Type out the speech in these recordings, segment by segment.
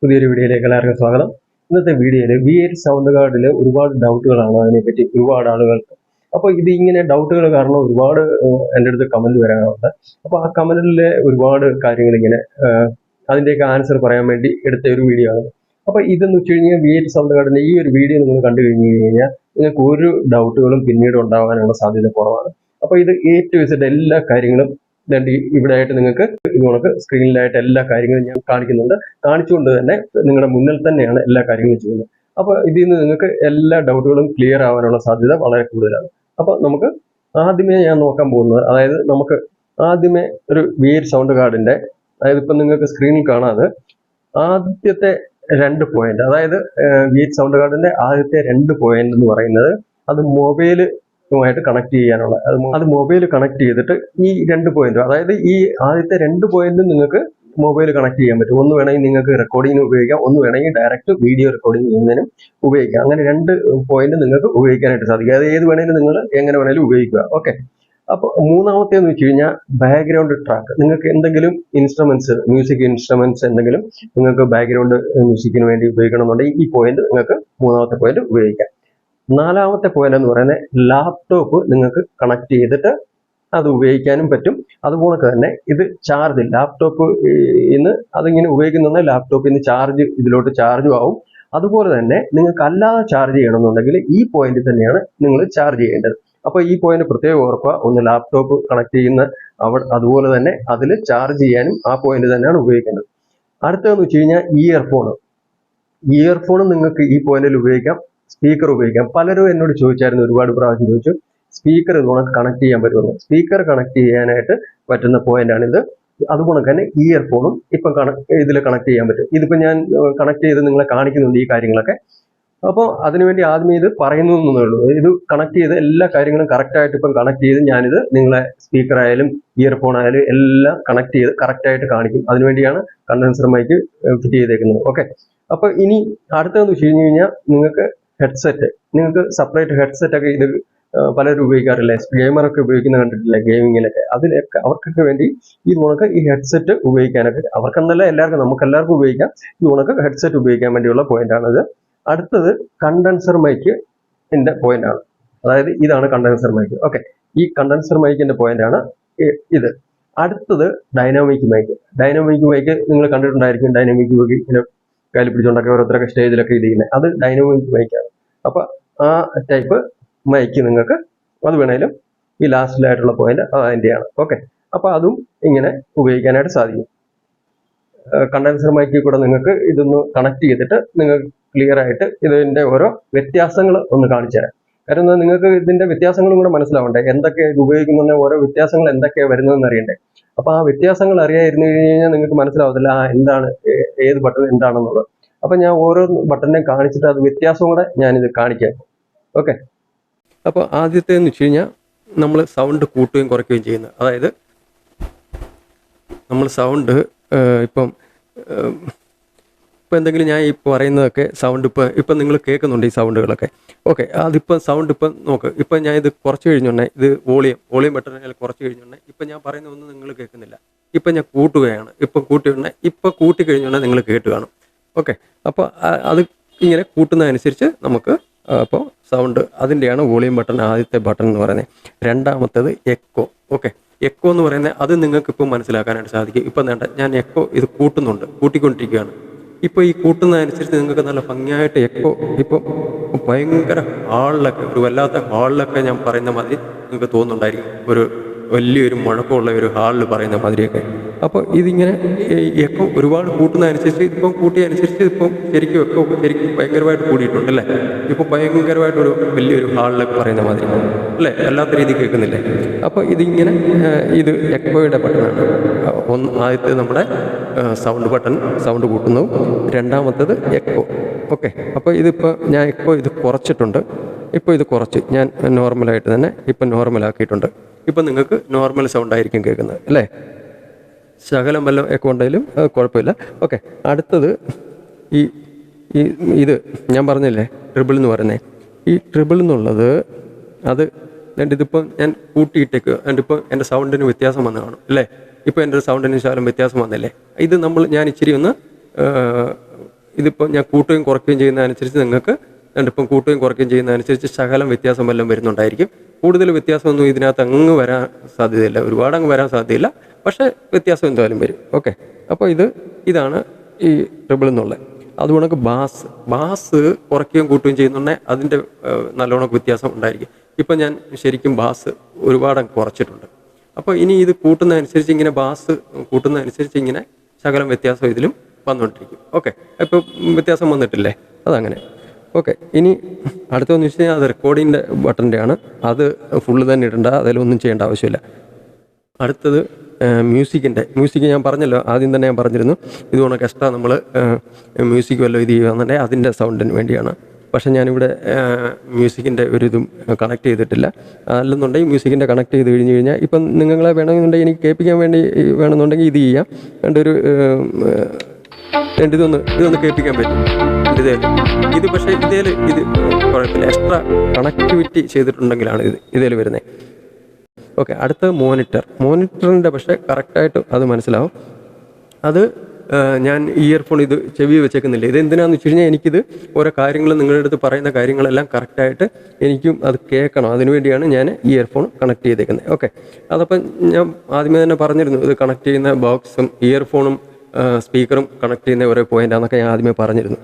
പുതിയൊരു വീഡിയോയിലേക്ക് എല്ലാവർക്കും സ്വാഗതം. ഇന്നത്തെ വീഡിയോയിൽ V8 സൗണ്ട് കാർഡിൽ ഒരുപാട് ഡൗട്ടുകളാണ് അതിനെപ്പറ്റി ഒരുപാട് ആളുകൾക്ക്. അപ്പോൾ ഇത് ഇങ്ങനെ ഡൗട്ടുകൾ കാരണം ഒരുപാട് എൻ്റെ അടുത്ത് കമന്റ് വരാറുണ്ട്. അപ്പോൾ ആ കമന്റിലെ ഒരുപാട് കാര്യങ്ങൾ ഇങ്ങനെ അതിൻ്റെയൊക്കെ ആൻസർ പറയാൻ വേണ്ടി എടുത്ത ഒരു വീഡിയോ ആണ്. അപ്പോൾ ഇതെന്ന് വെച്ച് കഴിഞ്ഞാൽ V8 സൗണ്ട് കാർഡിൻ്റെ ഈ ഒരു വീഡിയോ നിങ്ങൾ കണ്ടു കഴിഞ്ഞ് കഴിഞ്ഞാൽ നിങ്ങൾക്ക് ഒരു ഡൗട്ടുകളും പിന്നീട് ഉണ്ടാകാനുള്ള സാധ്യത കുറവാണ്. അപ്പോൾ ഇത് A to Z എല്ലാ കാര്യങ്ങളും ഇവിടെ ആയിട്ട് നിങ്ങൾക്ക് ഇതുകൊണ്ട് സ്ക്രീനിലായിട്ട് എല്ലാ കാര്യങ്ങളും ഞാൻ കാണിക്കുന്നുണ്ട്. കാണിച്ചുകൊണ്ട് തന്നെ നിങ്ങളുടെ മുന്നിൽ തന്നെയാണ് എല്ലാ കാര്യങ്ങളും ചെയ്യുന്നത്. അപ്പോൾ ഇതിൽ നിന്ന് നിങ്ങൾക്ക് എല്ലാ ഡൗട്ടുകളും ക്ലിയർ ആവാനുള്ള സാധ്യത വളരെ കൂടുതലാണ്. അപ്പോൾ നമുക്ക് ആദ്യമേ ഞാൻ നോക്കാൻ പോകുന്നത്, അതായത് നമുക്ക് ആദ്യമേ ഒരു V8 സൗണ്ട് കാർഡിന്റെ, അതായത് ഇപ്പം നിങ്ങൾക്ക് സ്ക്രീനിൽ കാണാതെ ആദ്യത്തെ 2 പോയിന്റ്, അതായത് V8 സൗണ്ട് കാർഡിന്റെ ആദ്യത്തെ 2 പോയിന്റ് എന്ന് പറയുന്നത് അത് മൊബൈലുമായിട്ട് കണക്ട് ചെയ്യാനുള്ള, അത് മൊബൈൽ കണക്ട് ചെയ്തിട്ട് ഈ 2 പോയിന്റ്, അതായത് ഈ ആദ്യത്തെ 2 പോയിന്റും നിങ്ങൾക്ക് മൊബൈൽ കണക്ട് ചെയ്യാൻ പറ്റും. ഒന്ന് വേണമെങ്കിൽ നിങ്ങൾക്ക് റെക്കോർഡിങ്ങിന് ഉപയോഗിക്കാം, ഒന്ന് വേണമെങ്കിൽ ഡയറക്റ്റ് വീഡിയോ റെക്കോർഡിംഗ് ചെയ്യുന്നതിനും ഉപയോഗിക്കാം. അങ്ങനെ 2 പോയിന്റ് നിങ്ങൾക്ക് ഉപയോഗിക്കാനായിട്ട് സാധിക്കും. അത് ഏത് വേണമെങ്കിലും നിങ്ങൾ എങ്ങനെ വേണമെങ്കിലും ഉപയോഗിക്കുക. ഓക്കെ. അപ്പോൾ മൂന്നാമത്തേന്ന് വെച്ച് കഴിഞ്ഞാൽ ബാക്ക്ഗ്രൗണ്ട് ട്രാക്ക്. നിങ്ങൾക്ക് എന്തെങ്കിലും ഇൻസ്ട്രുമെന്റ്സ്, മ്യൂസിക് ഇൻസ്ട്രുമെന്റ്സ് എന്തെങ്കിലും നിങ്ങൾക്ക് ബാക്ക്ഗ്രൗണ്ട് മ്യൂസിക്കിന് വേണ്ടി ഉപയോഗിക്കണമെന്നുണ്ടെങ്കിൽ ഈ പോയിന്റ് നിങ്ങൾക്ക് മൂന്നാമത്തെ പോയിന്റ് ഉപയോഗിക്കാം. നാലാമത്തെ പോയിന്റ് എന്ന് പറയുന്നത് ലാപ്ടോപ്പ് നിങ്ങൾക്ക് കണക്ട് ചെയ്തിട്ട് അത് ഉപയോഗിക്കാനും പറ്റും. അതുപോലെ തന്നെ ഇത് ചാർജ്, ലാപ്ടോപ്പ് ഇന്ന് അതിങ്ങനെ ഉപയോഗിക്കുന്ന ലാപ്ടോപ്പിൽ നിന്ന് ചാർജ് ഇതിലോട്ട് ചാർജും ആവും. അതുപോലെ തന്നെ നിങ്ങൾക്ക് അല്ലാതെ ചാർജ് ചെയ്യണമെന്നുണ്ടെങ്കിൽ ഈ പോയിന്റ് തന്നെയാണ് നിങ്ങൾ ചാർജ് ചെയ്യേണ്ടത്. അപ്പോൾ ഈ പോയിന്റ് പ്രത്യേകം ഓർക്കുക. ഒന്ന് ലാപ്ടോപ്പ് കണക്ട് ചെയ്യുന്ന അതുപോലെ തന്നെ അതിൽ ചാർജ് ചെയ്യാനും ആ പോയിന്റ് തന്നെയാണ് ഉപയോഗിക്കേണ്ടത്. അടുത്തതെന്ന് വെച്ച് കഴിഞ്ഞാൽ ഇയർഫോണും നിങ്ങൾക്ക് ഈ പോയിന്റിൽ ഉപയോഗിക്കാം, സ്പീക്കർ ഉപയോഗിക്കാം. പലരും എന്നോട് ചോദിച്ചായിരുന്നു, ഒരുപാട് പ്രാവശ്യം ചോദിച്ചു, സ്പീക്കർ ഇതുകൊണ്ട് കണക്ട് ചെയ്യാൻ പറ്റുമോ? സ്പീക്കർ കണക്ട് ചെയ്യാനായിട്ട് പറ്റുന്ന പോയിന്റാണിത്. അതുപോലെ തന്നെ ഇയർഫോണും ഇപ്പം ഇതിൽ കണക്ട് ചെയ്യാൻ പറ്റും. ഇതിപ്പോൾ ഞാൻ കണക്ട് ചെയ്ത് നിങ്ങളെ കാണിക്കുന്നുണ്ട് ഈ കാര്യങ്ങളൊക്കെ. അപ്പോൾ അതിനുവേണ്ടി ആദ്യമേ ഇത് പറയുന്നു എന്നേ ഉള്ളൂ. ഇത് കണക്ട് ചെയ്ത് എല്ലാ കാര്യങ്ങളും കറക്റ്റായിട്ട് ഇപ്പം കണക്ട് ചെയ്ത് ഞാനിത് നിങ്ങളെ സ്പീക്കർ ആയാലും ഇയർഫോൺ ആയാലും എല്ലാം കണക്ട് ചെയ്ത് കറക്റ്റായിട്ട് കാണിക്കും. അതിനുവേണ്ടിയാണ് കണ്ടൻസർ മൈക്ക് ഫിറ്റ് ചെയ്തേക്കുന്നത്. ഓക്കെ. അപ്പോൾ ഇനി അടുത്തതെന്ന് വെച്ച് കഴിഞ്ഞാൽ നിങ്ങൾക്ക് ഹെഡ്സെറ്റ്, നിങ്ങൾക്ക് സെപ്പറേറ്റ് ഹെഡ്സെറ്റ് ഒക്കെ ഇത് പലരും ഉപയോഗിക്കാറില്ല. ഗെയിമറൊക്കെ ഉപയോഗിക്കുന്ന കണ്ടിട്ടില്ല, ഗെയിമിങ്ങിലൊക്കെ. അതിലൊക്കെ അവർക്കൊക്കെ വേണ്ടി ഈ ഉണക്ക് ഈ ഹെഡ്സെറ്റ് ഉപയോഗിക്കാനൊക്കെ, അവർക്കെന്നല്ല എല്ലാവർക്കും, നമുക്ക് എല്ലാവർക്കും ഉപയോഗിക്കാം. ഈ ഉണക്ക് ഹെഡ്സെറ്റ് ഉപയോഗിക്കാൻ വേണ്ടിയുള്ള പോയിന്റാണിത്. അടുത്തത് കണ്ടൻസർ മൈക്കിന്റെ പോയിന്റാണ്. അതായത് ഇതാണ് കണ്ടൻസർ മൈക്ക്. ഓക്കെ. ഈ കണ്ടൻസർ മൈക്കിന്റെ പോയിന്റാണ് ഇത്. അടുത്തത് ഡൈനാമിക് മൈക്ക്. ഡൈനാമിക് മൈക്ക് നിങ്ങൾ കണ്ടിട്ടുണ്ടായിരിക്കും. ഡൈനാമിക് മൈക്ക് ഇങ്ങനെ കയ്യിൽ പിടിച്ചുകൊണ്ടൊക്കെ ഓരോരുത്തരൊക്കെ സ്റ്റേജിലൊക്കെ ഇത് ചെയ്യുന്നത്, അത് ഡൈനാമിക് മൈക്കാണ്. അപ്പൊ ആ ടൈപ്പ് മൈക്ക് നിങ്ങൾക്ക് അത് വേണേലും ഈ ലാസ്റ്റിലായിട്ടുള്ള പോയിന്റ് അതിൻ്റെയാണ്. ഓക്കെ. അപ്പൊ അതും ഇങ്ങനെ ഉപയോഗിക്കാനായിട്ട് സാധിക്കും. കണ്ടൻസർ മൈക്കിൽ കൂടെ നിങ്ങൾക്ക് ഇതൊന്ന് കണക്ട് ചെയ്തിട്ട് നിങ്ങൾക്ക് ക്ലിയർ ആയിട്ട് ഇതിന്റെ ഓരോ വ്യത്യാസങ്ങൾ ഒന്ന് കാണിച്ചു തരാം. കാരണം നിങ്ങൾക്ക് ഇതിന്റെ വ്യത്യാസങ്ങളും കൂടെ മനസ്സിലാവണ്ടേ, എന്തൊക്കെ ഇത് ഉപയോഗിക്കുന്ന ഓരോ വ്യത്യാസങ്ങൾ എന്തൊക്കെയാണ് വരുന്നതെന്ന് അറിയണ്ടേ. അപ്പൊ ആ വ്യത്യാസങ്ങൾ അറിയാതിരുന്നു കഴിഞ്ഞാൽ നിങ്ങൾക്ക് മനസ്സിലാവത്തില്ല എന്താണ് ഏത് ബട്ടൺ എന്താണെന്നുള്ളത്. അപ്പൊ ഞാൻ ഓരോ ബട്ടണിനെ കാണിച്ചിട്ട് അത് വ്യത്യാസവും കൂടെ ഞാനിത് കാണിക്കാം. ഓക്കെ. അപ്പോൾ ആദ്യത്തെ എന്ന് വെച്ച് കഴിഞ്ഞാൽ നമ്മൾ സൗണ്ട് കൂട്ടുകയും കുറയ്ക്കുകയും ചെയ്യുന്നത്, അതായത് നമ്മൾ സൗണ്ട് ഇപ്പം എന്തെങ്കിലും ഞാൻ ഈ പറയുന്നതൊക്കെ സൗണ്ട് ഇപ്പം നിങ്ങൾ കേൾക്കുന്നുണ്ട് ഈ സൗണ്ടുകളൊക്കെ. ഓക്കെ. അതിപ്പം സൗണ്ട് ഇപ്പം നോക്ക്, ഇപ്പം ഞാൻ ഇത് കുറച്ച് കഴിഞ്ഞുണ്ടേ, ഇത് വോളിയം ബട്ടണിൽ കുറച്ച് കഴിഞ്ഞുണ്ടേ, ഇപ്പം ഞാൻ പറയുന്നതൊന്നും നിങ്ങൾ കേൾക്കുന്നില്ല. ഇപ്പം ഞാൻ കൂട്ടുകയാണ്, ഇപ്പം കൂട്ടിയുണ്ടേ, ഇപ്പം കൂട്ടി കഴിഞ്ഞുണ്ടേ നിങ്ങൾ കേട്ട് കാണും. ഓക്കെ. അപ്പോൾ അത് ഇങ്ങനെ കൂട്ടുന്നതനുസരിച്ച് നമുക്ക് അപ്പോൾ സൗണ്ട്, അതിൻ്റെയാണ് വോളിയം ബട്ടൺ ആദ്യത്തെ ബട്ടൺ എന്ന് പറയുന്നത്. രണ്ടാമത്തേത് എക്കോ. ഓക്കെ. എക്കോ എന്ന് പറയുന്നത് അത് നിങ്ങൾക്ക് ഇപ്പോൾ മനസ്സിലാക്കാനായിട്ട് സാധിക്കും. ഇപ്പം വേണ്ട, ഞാൻ എക്കോ ഇത് കൂട്ടിക്കൊണ്ടിരിക്കുകയാണ്. ഇപ്പോൾ ഈ കൂട്ടുന്നതനുസരിച്ച് നിങ്ങൾക്ക് നല്ല ഭംഗിയായിട്ട് എക്കോ, ഇപ്പോൾ ഭയങ്കര ഹാളിലൊക്കെ, ഒരു വല്ലാത്ത ഹാളിലൊക്കെ ഞാൻ പറയുന്ന മാതിരി നിങ്ങൾക്ക് തോന്നുന്നുണ്ടായിരിക്കും, ഒരു വലിയൊരു മുഴക്കമുള്ള ഒരു ഹാളിൽ പറയുന്ന മാതിരിയൊക്കെ. അപ്പോൾ ഇതിങ്ങനെ എക്കോ ഒരുപാട് കൂട്ടുന്നതനുസരിച്ച്, ഇതിപ്പം കൂട്ടിയനുസരിച്ച് ഇപ്പം ശരിക്കും എക്കോ ശരിക്കും ഭയങ്കരമായിട്ട് കൂടിയിട്ടുണ്ടല്ലേ. ഇപ്പം ഭയങ്കരമായിട്ടൊരു വലിയൊരു ഹാളിലൊക്കെ പറയുന്ന മാതിരി അല്ലേ, അല്ലാത്ത രീതിയിൽ കേൾക്കുന്നില്ലേ. അപ്പോൾ ഇതിങ്ങനെ ഇത് എക്കോയുടെ ബട്ടണാണ്. ആദ്യത്തെ നമ്മുടെ സൗണ്ട് ബട്ടൺ, സൗണ്ട് കൂട്ടുന്നു. രണ്ടാമത്തേത് എക്കോ. ഓക്കെ. അപ്പോൾ ഇതിപ്പോൾ ഞാൻ എക്കോ ഇത് കുറച്ചിട്ടുണ്ട്. ഇപ്പോൾ ഇത് കുറച്ച് ഞാൻ നോർമലായിട്ട് തന്നെ ഇപ്പം നോർമലാക്കിയിട്ടുണ്ട്. ഇപ്പം നിങ്ങൾക്ക് നോർമൽ സൗണ്ട് ആയിരിക്കും കേൾക്കുന്നത് അല്ലേ. ശകലം വല്ല എക്കോ ഉണ്ടെങ്കിലും കുഴപ്പമില്ല. ഓക്കെ. അടുത്തത് ഇത് ഞാൻ പറഞ്ഞില്ലേ ട്രിബിൾ എന്ന് പറയുന്നത്. ഈ ട്രിബിൾ എന്നുള്ളത് അത് ഇതിപ്പം ഞാൻ കൂട്ടിയിട്ടേക്ക്, എന്നിട്ടിപ്പോൾ എൻ്റെ സൗണ്ടിന് വ്യത്യാസം വന്ന് കാണും അല്ലേ. ഇപ്പോൾ എൻ്റെ സൗണ്ടിന് ശകലം വ്യത്യാസം വന്നില്ലേ. ഇത് ഞാൻ ഇച്ചിരി ഒന്ന് ഇതിപ്പോൾ ഞാൻ കൂട്ടുകയും കുറയ്ക്കുകയും ചെയ്യുന്നതനുസരിച്ച് നിങ്ങൾക്ക് ഇപ്പം കൂട്ടുകയും കുറയ്ക്കുകയും ചെയ്യുന്നതനുസരിച്ച് ശകലം വ്യത്യാസം വല്ലതും വരുന്നുണ്ടായിരിക്കും. കൂടുതൽ വ്യത്യാസമൊന്നും ഇതിനകത്ത് അങ്ങ് വരാൻ സാധ്യതയില്ല, ഒരുപാട് അങ്ങ് വരാൻ സാധ്യതയില്ല, പക്ഷേ വ്യത്യാസം എന്തായാലും വരും. ഓക്കെ, അപ്പോൾ ഇതാണ് ഈ ട്രിബിൾ എന്നുള്ളത്. അതുകൊണ്ട് ബാസ് കുറയ്ക്കുകയും കൂട്ടുകയും ചെയ്യുന്നുണ്ടെങ്കിൽ അതിൻ്റെ നല്ലോണം വ്യത്യാസം ഉണ്ടായിരിക്കും. ഇപ്പം ഞാൻ ശരിക്കും ബാസ് ഒരുപാട് കുറച്ചിട്ടുണ്ട്. അപ്പോൾ ഇനി ഇത് കൂട്ടുന്നതനുസരിച്ച് ഇങ്ങനെ ബാസ് കൂട്ടുന്നതനുസരിച്ച് ഇങ്ങനെ ശകലം വ്യത്യാസം ഇതിലും വന്നുകൊണ്ടിരിക്കും. ഓക്കെ, ഇപ്പോൾ വ്യത്യാസം വന്നിട്ടില്ലേ, അതങ്ങനെ. ഓക്കെ, ഇനി അടുത്തതെന്ന് വെച്ച് കഴിഞ്ഞാൽ അത് റെക്കോർഡിങ്ങിൻ്റെ ബട്ടൻ്റെ ആണ്. അത് ഫുള്ള് തന്നെ ഇടണ്ട, അതിലൊന്നും ചെയ്യേണ്ട ആവശ്യമില്ല. അടുത്തത് മ്യൂസിക് ഞാൻ പറഞ്ഞല്ലോ, ആദ്യം തന്നെ ഞാൻ പറഞ്ഞിരുന്നു ഇതുകൊണ്ട് എക്സ്ട്രാ നമ്മൾ മ്യൂസിക് വല്ലതും ഇത് ചെയ്യുകയാണെന്നുണ്ടെങ്കിൽ അതിൻ്റെ സൗണ്ടിന് വേണ്ടിയാണ്. പക്ഷേ ഞാനിവിടെ മ്യൂസിക്കിൻ്റെ ഒരിതും കണക്ട് ചെയ്തിട്ടില്ല. അല്ലെന്നുണ്ടെങ്കിൽ മ്യൂസിക്കിൻ്റെ കണക്ട് ചെയ്ത് കഴിഞ്ഞാൽ ഇപ്പം നിങ്ങളെ വേണമെന്നുണ്ടെങ്കിൽ എനിക്ക് കേൾപ്പിക്കാൻ വേണ്ടി വേണമെന്നുണ്ടെങ്കിൽ ഇത് ചെയ്യാം. രണ്ടൊരു ഇതൊന്ന് കേൾപ്പിക്കാൻ പറ്റും ഇത്. പക്ഷേ ഇത് കുഴപ്പമില്ല, എക്സ്ട്രാ കണക്ടിവിറ്റി ചെയ്തിട്ടുണ്ടെങ്കിലാണ് ഇതിൽ വരുന്നത്. ഓക്കെ, അടുത്ത മോണിറ്ററിൻ്റെ പക്ഷേ കറക്റ്റായിട്ട് അത് മനസ്സിലാവും. അത് ഞാൻ ഇയർഫോൺ ഇത് ചെവി വെച്ചേക്കുന്നില്ല. ഇത് എന്തിനാന്ന് വെച്ച് കഴിഞ്ഞാൽ എനിക്കിത് ഓരോ കാര്യങ്ങൾ നിങ്ങളുടെ അടുത്ത് പറയുന്ന കാര്യങ്ങളെല്ലാം കറക്റ്റായിട്ട് എനിക്കും അത് കേൾക്കണം. അതിനുവേണ്ടിയാണ് ഞാൻ ഇയർഫോൺ കണക്ട് ചെയ്തേക്കുന്നത്. ഓക്കെ, അതപ്പം ഞാൻ ആദ്യമേ തന്നെ പറഞ്ഞിരുന്നു ഇത് കണക്ട് ചെയ്യുന്ന ബോക്സും ഇയർഫോണും സ്പീക്കറും കണക്ട് ചെയ്യുന്ന ഓരോ പോയിൻ്റാന്നൊക്കെ ഞാൻ ആദ്യമേ പറഞ്ഞിരുന്നു.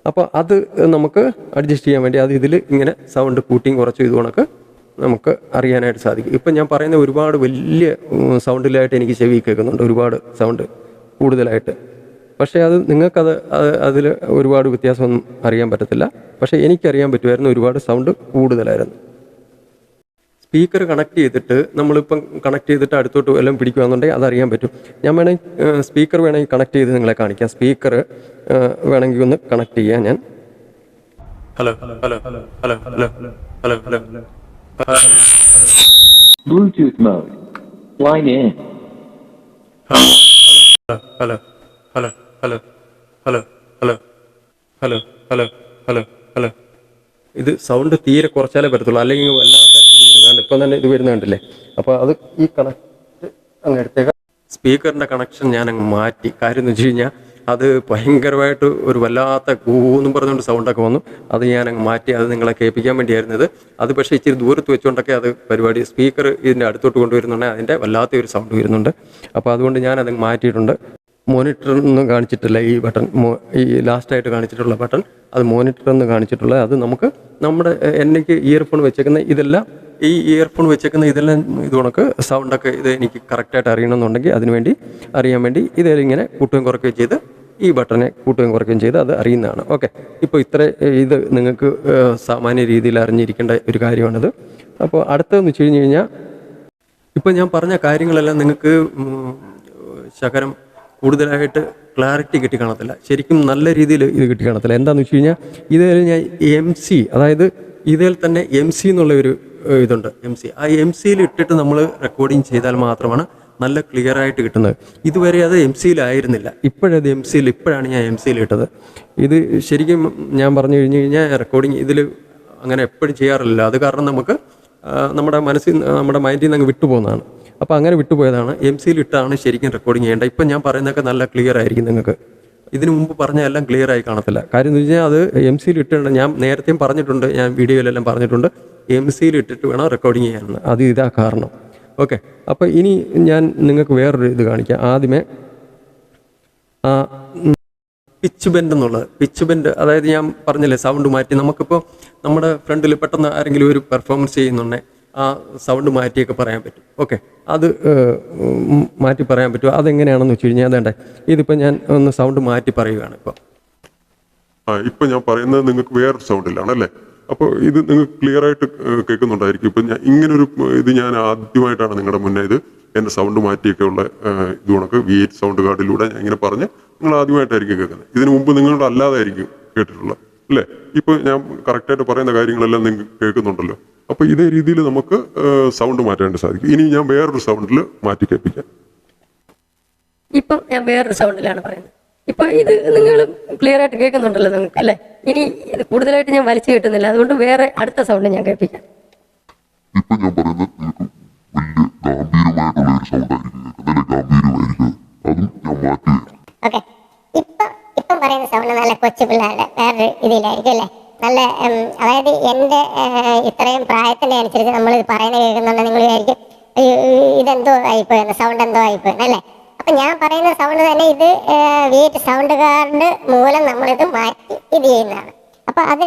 അപ്പോൾ അത് നമുക്ക് അഡ്ജസ്റ്റ് ചെയ്യാൻ വേണ്ടി അത് ഇതിൽ ഇങ്ങനെ സൗണ്ട് കൂട്ടിയും കുറച്ചും ഇത് കണക്ക് നമുക്ക് അറിയാനായിട്ട് സാധിക്കും. ഇപ്പം ഞാൻ പറയുന്ന ഒരുപാട് വലിയ സൗണ്ടിലായിട്ട് എനിക്ക് ചെവി കേൾക്കുന്നുണ്ട്, ഒരുപാട് സൗണ്ട് കൂടുതലായിട്ട്. പക്ഷേ അത് നിങ്ങൾക്കത് അതിൽ ഒരുപാട് വ്യത്യാസമൊന്നും അറിയാൻ പറ്റത്തില്ല. പക്ഷേ എനിക്കറിയാൻ പറ്റുമായിരുന്നു ഒരുപാട് സൗണ്ട് കൂടുതലായിരുന്നു. സ്പീക്കർ കണക്ട് ചെയ്തിട്ട് നമ്മളിപ്പം കണക്ട് ചെയ്തിട്ട് അടുത്തോട്ട് എല്ലാം പിടിക്കുകയാണെന്നുണ്ടെങ്കിൽ അതറിയാൻ പറ്റും. ഞാൻ വേണമെങ്കിൽ സ്പീക്കർ വേണമെങ്കിൽ കണക്ട് ചെയ്ത് നിങ്ങളെ കാണിക്കാം. സ്പീക്കർ വേണമെങ്കിൽ ഒന്ന് കണക്ട് ചെയ്യാം ഞാൻ. Hello hello hello hello hello hello hello hello Bluetooth mode. Line in. Hello hello hello hello hello hello hello hello hello ഇത് സൗണ്ട് തീരെ കുറച്ചാലേ പറ്റത്തുള്ളൂ, അല്ലെങ്കിൽ വല്ലാത്ത ഇത് വരുന്നുണ്ട്. ഇപ്പം തന്നെ ഇത് വരുന്ന കണ്ടില്ലേ. അപ്പോൾ അത് ഈ കണക്ട് അങ്ങ് എടുത്തേക്കാം. സ്പീക്കറിൻ്റെ കണക്ഷൻ ഞാൻ അങ്ങ് മാറ്റി. കാര്യം എന്ന് വെച്ച് കഴിഞ്ഞാൽ അത് ഭയങ്കരമായിട്ട് ഒരു വല്ലാത്ത കൂന്നും പറഞ്ഞുകൊണ്ട് സൗണ്ടൊക്കെ വന്നു. അത് ഞാൻ അങ്ങ് മാറ്റി. അത് നിങ്ങളെ കേൾപ്പിക്കാൻ വേണ്ടിയായിരുന്നത്. അത് പക്ഷേ ഇച്ചിരി ദൂരത്ത് വെച്ചുകൊണ്ടൊക്കെ അത് പരിപാടി. സ്പീക്കർ ഇതിൻ്റെ അടുത്തോട്ട് കൊണ്ടുവരുന്നുണ്ടെങ്കിൽ അതിൻ്റെ വല്ലാത്ത ഒരു സൗണ്ട് വരുന്നുണ്ട്. അപ്പോൾ അതുകൊണ്ട് ഞാനത് മാറ്റിയിട്ടുണ്ട്. മോണിറ്ററൊന്നും കാണിച്ചിട്ടില്ല ഈ ബട്ടൺ. ഈ ലാസ്റ്റായിട്ട് കാണിച്ചിട്ടുള്ള ബട്ടൺ അത് മോണിറ്ററെന്ന് കാണിച്ചിട്ടുള്ളത്. അത് നമുക്ക് എനിക്ക് ഇയർഫോൺ വെച്ചേക്കുന്ന ഇതെല്ലാം ഇതെല്ലാം ഇത് കണക്ക് സൗണ്ടൊക്കെ ഇത് എനിക്ക് കറക്റ്റായിട്ട് അറിയണമെന്നുണ്ടെങ്കിൽ അതിനുവേണ്ടി അറിയാൻ വേണ്ടി ഇങ്ങനെ കൂട്ടുകയും കുറയ്ക്കുകയും ചെയ്ത് ഈ ബട്ടനെ കൂട്ടുകയും കുറയ്ക്കുകയും ചെയ്ത് അത് അറിയുന്നതാണ്. ഓക്കെ, ഇപ്പോൾ ഇത് നിങ്ങൾക്ക് സാമാന്യ രീതിയിൽ അറിഞ്ഞിരിക്കേണ്ട ഒരു കാര്യമാണിത്. അപ്പോൾ അടുത്തതെന്ന് വെച്ച് കഴിഞ്ഞാൽ ഇപ്പോൾ ഞാൻ പറഞ്ഞ കാര്യങ്ങളെല്ലാം നിങ്ങൾക്ക് ശകലം കൂടുതലായിട്ട് ക്ലാരിറ്റി കിട്ടി കാണത്തില്ല, ശരിക്കും നല്ല രീതിയിൽ ഇത് കിട്ടി കാണത്തില്ല. എന്താണെന്ന് വെച്ച് കഴിഞ്ഞാൽ ഇതിൽ ഞാൻ അതായത് ഇതിൽ തന്നെ MC എന്നുള്ള ഒരു ഇതുണ്ട്. ആ MC ഇട്ടിട്ട് നമ്മൾ റെക്കോർഡിങ് ചെയ്താൽ മാത്രമാണ് നല്ല ക്ലിയർ ആയിട്ട് കിട്ടുന്നത്. ഇതുവരെ അത് MC-യിലായിരുന്നില്ല, ഇപ്പോഴാണ് ഞാൻ MC-യിൽ ഇട്ടത്. ഇത് ശരിക്കും ഞാൻ പറഞ്ഞു കഴിഞ്ഞ് കഴിഞ്ഞാൽ റെക്കോർഡിങ് ഇതിൽ അങ്ങനെ എപ്പോഴും ചെയ്യാറില്ല. അത് കാരണം നമുക്ക് നമ്മുടെ മൈൻഡിൽ നിന്ന് അങ്ങ് വിട്ടുപോകുന്നതാണ്. അപ്പോൾ അങ്ങനെ വിട്ടുപോയതാണ്. MC-യിൽ ഇട്ടാണ് ശരിക്കും റെക്കോർഡിങ് ചെയ്യേണ്ടത്. ഇപ്പം ഞാൻ പറയുന്നതൊക്കെ നല്ല ക്ലിയർ ആയിരിക്കും നിങ്ങൾക്ക്. ഇതിനു മുമ്പ് പറഞ്ഞ എല്ലാം ക്ലിയർ ആയി കാണത്തില്ല. കാര്യം എന്ന് വെച്ച് കഴിഞ്ഞാൽ അത് MC-യിൽ ഇട്ടുണ്ട്. ഞാൻ നേരത്തെയും പറഞ്ഞിട്ടുണ്ട്, ഞാൻ വീഡിയോയിലെല്ലാം പറഞ്ഞിട്ടുണ്ട് MC-യിൽ ഇട്ടിട്ട് വേണം റെക്കോർഡിങ് ചെയ്യാനെന്ന്. അത് ഇതാ കാരണം. ഓക്കെ, അപ്പോൾ ഇനി ഞാൻ നിങ്ങൾക്ക് വേറൊരു ഇത് കാണിക്കാം. ആദ്യമേ പിച്ച് ബെൻഡ്, അതായത് ഞാൻ പറഞ്ഞില്ലേ സൗണ്ട് മാറ്റി. നമുക്കിപ്പോൾ നമ്മുടെ ഫ്രണ്ടിൽ പെട്ടെന്ന് ആരെങ്കിലും ഒരു പെർഫോമൻസ് ചെയ്യുന്നുണ്ടെങ്കിൽ ആ സൗണ്ട് മാറ്റിയൊക്കെ പറയാൻ പറ്റും. ഓക്കെ, അത് മാറ്റി പറയാൻ പറ്റും. അതെങ്ങനെയാണെന്ന് വെച്ച് കഴിഞ്ഞാൽ അതേണ്ടേ ഇതിപ്പോൾ ഞാൻ ഒന്ന് സൗണ്ട് മാറ്റി പറയുകയാണ്. ഇപ്പം ഞാൻ പറയുന്നത് നിങ്ങൾക്ക് വേറൊരു സൗണ്ടിലാണല്ലേ. അപ്പോൾ ഇത് നിങ്ങൾക്ക് ക്ലിയർ ആയിട്ട് കേൾക്കുന്നുണ്ടായിരിക്കും. ഇപ്പം ഇങ്ങനൊരു ഇത് ഞാൻ ആദ്യമായിട്ടാണ് നിങ്ങളുടെ മുന്നേ എൻ്റെ സൗണ്ട് മാറ്റിയൊക്കെ ഉള്ള ഇത് കണക്ക് V8 സൗണ്ട് കാർഡിലൂടെ ഞാൻ ഇങ്ങനെ പറഞ്ഞ് നിങ്ങൾ ആദ്യമായിട്ടായിരിക്കും കേൾക്കുന്നത്. ഇതിനു മുമ്പ് നിങ്ങളുടെ അല്ലാതായിരിക്കും കേട്ടിട്ടുള്ളത് അല്ലേ. ഇപ്പോൾ ഞാൻ കറക്റ്റായിട്ട് പറയുന്ന കാര്യങ്ങളെല്ലാം നിങ്ങൾക്ക് കേൾക്കുന്നുണ്ടല്ലോ. അപ്പോൾ ഇതേ രീതിയിൽ നമുക്ക് സൗണ്ട് മാറ്റാനായിട്ട് സാധിക്കും. ഇനി ഞാൻ വേറൊരു സൗണ്ടിൽ മാറ്റി കേൾപ്പിക്കാം. ഇപ്പം ഞാൻ വേറൊരു സൗണ്ടിലാണ് പറയുന്നത്. ഇപ്പൊ ഇത് നിങ്ങൾ ക്ലിയർ ആയിട്ട് കേൾക്കുന്നുണ്ടല്ലോ നിങ്ങൾക്ക് അല്ലേ. ഇനി ഇത് കൂടുതലായിട്ട് ഞാൻ വലിച്ചു കിട്ടുന്നില്ല, അതുകൊണ്ട് വേറെ അടുത്ത സൗണ്ട് ഞാൻ കേൾപ്പിക്കാം. ഇപ്പൊ ഞാൻ പറയുന്നത് നിങ്ങൾക്ക് വലിയ ഗാംഭീര്യമായിട്ടുള്ള ഒരു സൗണ്ടായിരിക്കും, നല്ല ഗാംഭീര്യമായിരിക്കും. അതും ഞാൻ മാറ്റി. ഓക്കെ, ഇപ്പൊ ഇപ്പം പറയുന്ന സൗണ്ട് നല്ല കൊച്ചു പിള്ളേരുടെ വേറൊരു ഇതിലായിരിക്കും അല്ലേ, നല്ല അതായത് എൻ്റെ ഇത്രയും പ്രായത്തിൻ്റെ അനുസരിച്ച് നമ്മൾ ഇത് പറയുന്നത് കേൾക്കുന്നുണ്ട് നിങ്ങൾ വിചാരിക്കും ഇതെന്തോ ആയിപ്പോയെന്ന്, സൗണ്ട് എന്തോ ആയിപ്പോയെന്ന് അല്ലേ. അപ്പം ഞാൻ പറയുന്ന സൗണ്ട് തന്നെ ഇത് വീറ്റ് സൗണ്ട് കാർഡ് മൂലം നമ്മളിത് മാറ്റി ഇത് ചെയ്യുന്നതാണ്. അപ്പം അത്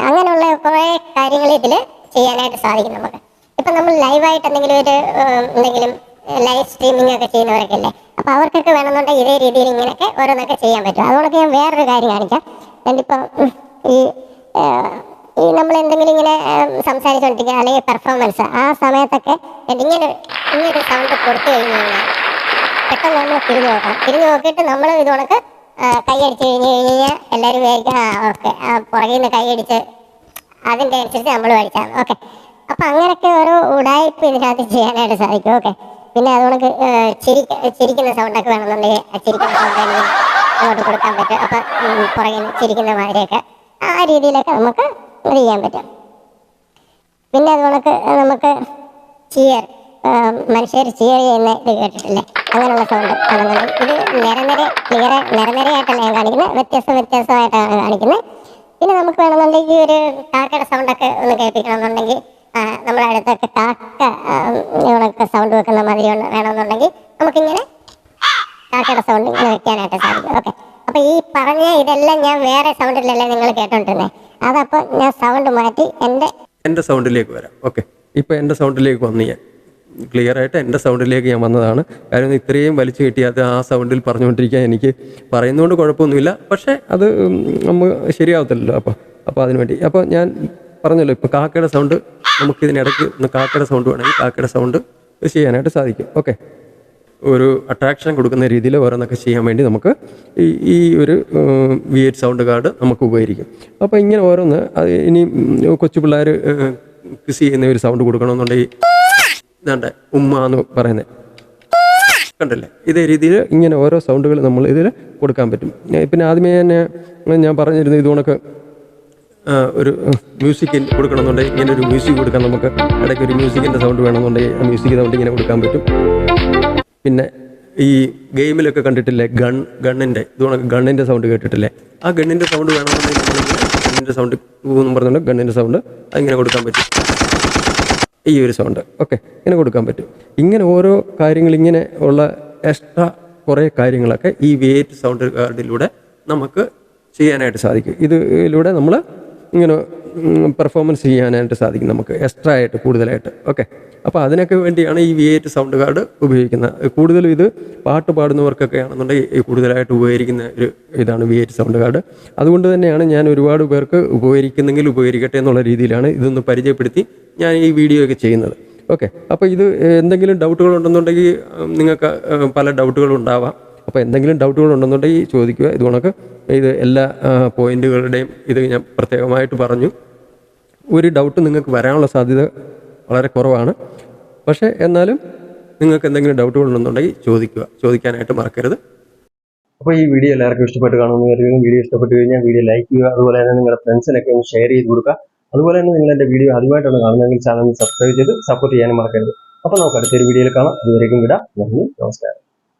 അങ്ങനെയുള്ള കുറേ കാര്യങ്ങൾ ഇതിൽ ചെയ്യാനായിട്ട് സാധിക്കും നമുക്ക്. ഇപ്പം നമ്മൾ ലൈവായിട്ട് എന്തെങ്കിലും ലൈവ് സ്ട്രീമിംഗ് ഒക്കെ ചെയ്യുന്നവരൊക്കെ അല്ലേ, അപ്പോൾ അവർക്കൊക്കെ വേണമെന്നുണ്ടെങ്കിൽ ഇതേ രീതിയിൽ ഇങ്ങനെയൊക്കെ ഓരോന്നൊക്കെ ചെയ്യാൻ പറ്റും. അതുകൊണ്ടൊക്കെ ഞാൻ വേറൊരു കാര്യം കാണിക്കാം. എന്നിപ്പം ഈ നമ്മൾ എന്തെങ്കിലും ഇങ്ങനെ സംസാരിച്ചുകൊണ്ടിരിക്കുക അല്ലെങ്കിൽ പെർഫോമൻസ് ആ സമയത്തൊക്കെ ഇങ്ങനൊരു സൗണ്ട് കൊടുത്തു കഴിഞ്ഞ് കഴിഞ്ഞാൽ പെട്ടെന്ന് നമ്മൾ തിരിഞ്ഞു നോക്കണം. തിരിഞ്ഞു നോക്കിയിട്ട് നമ്മൾ ഇതുകൊണ്ടൊക്കെ കൈയടിച്ച് കഴിഞ്ഞ് കഴിഞ്ഞാൽ എല്ലാവരും വിചാരിക്കും ഓക്കെ പുറകിൽ നിന്ന് കൈയടിച്ച് അതിൻ്റെ അനുസരിച്ച് നമ്മൾ പഠിച്ചാൽ ഓക്കെ. അപ്പം അങ്ങനെയൊക്കെ ഓരോ ഉടായ്പ ഇതിനകത്ത് ചെയ്യാനായിട്ട് സാധിക്കും. ഓക്കെ, പിന്നെ അതുകൊണ്ട് ചിരിക്കുന്ന സൗണ്ടൊക്കെ വേണമെന്നുണ്ടെങ്കിൽ ചിരിക്കുന്ന സൗണ്ട് അങ്ങോട്ട് കൊടുക്കാൻ പറ്റും. അപ്പം പുറകിൽ ചിരിക്കുന്ന മാതിരിയൊക്കെ ആ രീതിയിലൊക്കെ നമുക്ക് ഇത് ചെയ്യാൻ പറ്റും. പിന്നെ അതുകൊണ്ട് നമുക്ക് മനുഷ്യർ ചിയർ ചെയ്യുന്ന ഇത് കേട്ടിട്ടില്ലേ, അങ്ങനെയുള്ള സൗണ്ട് ആണെന്നുണ്ടെങ്കിൽ ഇത് നിരനിരയായിട്ടല്ല ഞാൻ കാണിക്കുന്നത്, വ്യത്യസ്തമായിട്ടാണ് കാണിക്കുന്നത്. പിന്നെ നമുക്ക് വേണമെന്നുണ്ടെങ്കിൽ ഒരു കാക്കയുടെ സൗണ്ടൊക്കെ ഒന്ന് കേൾപ്പിക്കണമെന്നുണ്ടെങ്കിൽ നമ്മുടെ അടുത്തൊക്കെ കാക്ക സൗണ്ട് വെക്കുന്ന മാതിരി വേണമെന്നുണ്ടെങ്കിൽ നമുക്കിങ്ങനെ കാക്കയുടെ സൗണ്ട് ഇങ്ങനെ വെക്കാനായിട്ട് സാധിക്കും. ഓക്കെ, അപ്പോൾ ഈ പറഞ്ഞ ഇതെല്ലാം ഞാൻ വേറെ സൗണ്ടിലല്ലേ നിങ്ങൾ കേട്ടോണ്ടിരുന്നത്, അതപ്പോൾ ഞാൻ സൗണ്ട് മാറ്റി എൻ്റെ സൗണ്ടിലേക്ക് വരാം. ഓക്കെ, ഇപ്പോൾ എൻ്റെ സൗണ്ടിലേക്ക് വന്ന് ഞാൻ ക്ലിയർ ആയിട്ട് എൻ്റെ സൗണ്ടിലേക്ക് ഞാൻ വന്നതാണ്. കാര്യം ഇത്രയും വലിച്ചു കിട്ടിയാൽ ആ സൗണ്ടിൽ പറഞ്ഞുകൊണ്ടിരിക്കാൻ എനിക്ക് പറയുന്നതുകൊണ്ട് കുഴപ്പമൊന്നുമില്ല, പക്ഷേ അത് നമ്മൾ ശരിയാവത്തില്ലല്ലോ. അപ്പോൾ അതിനുവേണ്ടി അപ്പോൾ ഞാൻ പറഞ്ഞല്ലോ, ഇപ്പോൾ കാക്കയുടെ സൗണ്ട് നമുക്കിതിനിടയ്ക്ക് ഒന്ന് കാക്കയുടെ സൗണ്ട് വേണമെങ്കിൽ കാക്കയുടെ സൗണ്ട് ചെയ്യാനായിട്ട് സാധിക്കും. ഓക്കെ, ഒരു അട്രാക്ഷൻ കൊടുക്കുന്ന രീതിയിൽ ഓരോന്നൊക്കെ ചെയ്യാൻ വേണ്ടി നമുക്ക് ഈ ഒരു V8 സൗണ്ട് കാർഡ് നമുക്ക് ഉപകരിക്കും. അപ്പോൾ ഇങ്ങനെ ഓരോന്ന് ഇനി കൊച്ചു പിള്ളേർ കിസ് ചെയ്യുന്ന ഒരു സൗണ്ട് കൊടുക്കണമെന്നുണ്ടെങ്കിൽ ഇതാണ്ട് ഉമ്മ എന്ന് പറയുന്നത് കണ്ടല്ലേ, ഇതേ രീതിയിൽ ഇങ്ങനെ ഓരോ സൗണ്ടുകൾ നമ്മൾ ഇതിൽ കൊടുക്കാൻ പറ്റും. പിന്നെ ആദ്യമേ തന്നെ ഞാൻ പറഞ്ഞിരുന്നു ഇതുകൊണ്ടൊക്കെ ഒരു മ്യൂസിക് കൊടുക്കണമെന്നുണ്ടെങ്കിൽ ഇങ്ങനെ ഒരു മ്യൂസിക് കൊടുക്കാൻ നമുക്ക് ഇടയ്ക്ക് ഒരു മ്യൂസിക്കിൻ്റെ സൗണ്ട് വേണമെന്നുണ്ടെങ്കിൽ ആ മ്യൂസിക് സൗണ്ട് ഇങ്ങനെ കൊടുക്കാൻ പറ്റും. പിന്നെ ഈ ഗെയിമിലൊക്കെ കണ്ടിട്ടില്ലേ ഗണ്ണിൻ്റെ സൗണ്ട് കേട്ടിട്ടില്ലേ, ആ ഗണ്ണിൻ്റെ സൗണ്ട് വേണമെന്നുണ്ടെങ്കിൽ ഗണ്ണിൻ്റെ സൗണ്ട് എന്ന് പറഞ്ഞുകൊണ്ട് ഗണ്ണിൻ്റെ സൗണ്ട് അതിങ്ങനെ കൊടുക്കാൻ പറ്റും. ഈ ഒരു സൗണ്ട് ഓക്കെ ഇങ്ങനെ കൊടുക്കാൻ പറ്റും. ഇങ്ങനെ ഓരോ കാര്യങ്ങൾ ഇങ്ങനെ ഉള്ള എക്സ്ട്രാ കുറേ കാര്യങ്ങളൊക്കെ ഈ V8 സൗണ്ട് കാർഡിലൂടെ നമുക്ക് ചെയ്യാനായിട്ട് സാധിക്കും. ഇതിലൂടെ നമ്മൾ ഇങ്ങനെ പെർഫോമൻസ് ചെയ്യാനായിട്ട് സാധിക്കും നമുക്ക് എക്സ്ട്രാ ആയിട്ട് കൂടുതലായിട്ട്. ഓക്കെ, അപ്പോൾ അതിനൊക്കെ വേണ്ടിയാണ് ഈ V8 സൗണ്ട് കാർഡ് ഉപയോഗിക്കുന്നത്. കൂടുതലും ഇത് പാട്ട് പാടുന്നവർക്കൊക്കെ ആണെന്നുണ്ടെങ്കിൽ കൂടുതലായിട്ട് ഉപകരിക്കുന്ന ഒരു ഇതാണ് V8 സൗണ്ട് കാർഡ്. അതുകൊണ്ട് തന്നെയാണ് ഞാൻ ഒരുപാട് പേർക്ക് ഉപകരിക്കുന്നെങ്കിൽ ഉപകരിക്കട്ടെ എന്നുള്ള രീതിയിലാണ് ഇതൊന്ന് പരിചയപ്പെടുത്തി ഞാൻ ഈ വീഡിയോ ഒക്കെ ചെയ്യുന്നത്. ഓക്കെ, അപ്പോൾ ഇത് എന്തെങ്കിലും ഡൗട്ടുകൾ ഉണ്ടെന്നുണ്ടെങ്കിൽ നിങ്ങൾക്ക് പല ഡൗട്ടുകളും ഉണ്ടാവാം. അപ്പോൾ എന്തെങ്കിലും ഡൗട്ടുകൾ ഉണ്ടെന്നുണ്ടെങ്കിൽ ചോദിക്കുക. ഇതുകൊണ്ടൊക്കെ ഇത് എല്ലാ പോയിന്റുകളുടെയും ഇത് ഞാൻ പ്രത്യേകമായിട്ട് പറഞ്ഞു. ഒരു ഡൗട്ട് നിങ്ങൾക്ക് വരാനുള്ള സാധ്യത വളരെ കുറവാണ്. പക്ഷേ എന്നാലും നിങ്ങൾക്ക് എന്തെങ്കിലും ഡൗട്ടുകൾ ഉണ്ടെന്നുണ്ടെങ്കിൽ ചോദിക്കാനായിട്ട് മറക്കരുത്. അപ്പോൾ ഈ വീഡിയോ എല്ലാവർക്കും ഇഷ്ടപ്പെട്ട് കാണുമെന്ന് കരുതുന്നു. വീഡിയോ ഇഷ്ടപ്പെട്ട് കഴിഞ്ഞാൽ വീഡിയോ ലൈക്ക് ചെയ്യുക. അതുപോലെ തന്നെ നിങ്ങളുടെ ഫ്രണ്ട്സിനൊക്കെ ഒന്ന് ഷെയർ ചെയ്ത് കൊടുക്കുക. അതുപോലെ തന്നെ നിങ്ങൾ എൻ്റെ വീഡിയോ ആദ്യമായിട്ടാണ് കാണുന്നതെങ്കിൽ ചാനൽ സബ്സ്ക്രൈബ് ചെയ്ത് സപ്പോർട്ട് ചെയ്യാനും മറക്കരുത്. അപ്പോൾ നമുക്ക് അടുത്തൊരു വീഡിയോയിൽ കാണാം. അതുവരേക്കും വിടാം. നന്ദി, നമസ്കാരം.